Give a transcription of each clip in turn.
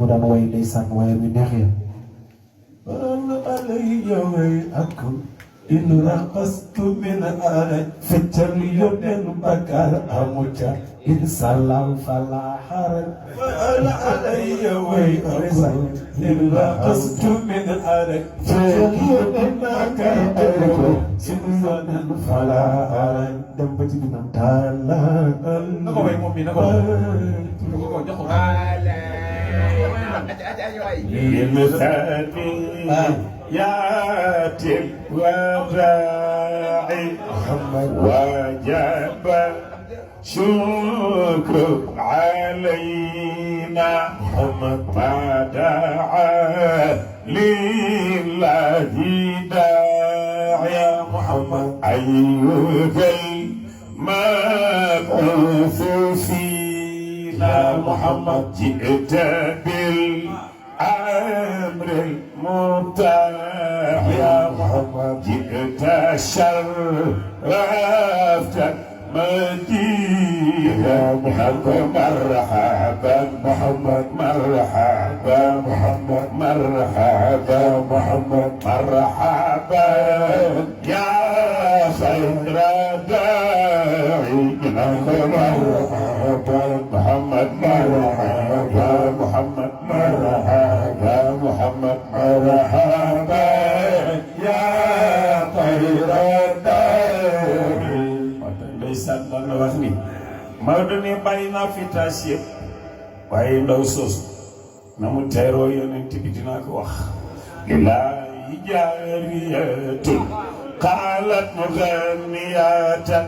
mu daan way ndeysaan waaye mi neex ya ana alay yowey ak in raqastu min alay feccal yónneen bakkaar amu ca in salaam fala xaral ana alay yowey ak in raqastu min alay feccal yónneen bakkaar amu ca in salaam fala xaral dem ba ci binam taala na ko way moom mi na ko jox ko للثاني ياتي الوداعي وجب شكر علينا ما دعا لله داعي محمد أيها المبعوث فينا محمد جئت بالأمر المطاع يا محمد جئت شرفت مدينة محمد مرحبا محمد مرحبا محمد مرحبا محمد مرحبا يا خير داعي مرحبا محمد مرحبا محمد مرحبا محمد مرحبا يا خير داعي ndeysaan doon la wax ni Maodo ne bàyyi naa fi taas yëpp waaye ndaw soosu na mu teeroo yonent bi dinaa ko wax ilaahi jaariyatun qaalat muganniyatan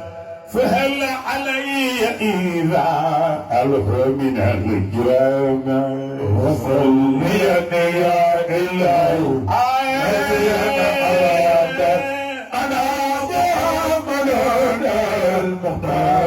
fahal alayya idha alha min al-kiram wasalliyan ya ilahi أنا محمد المختار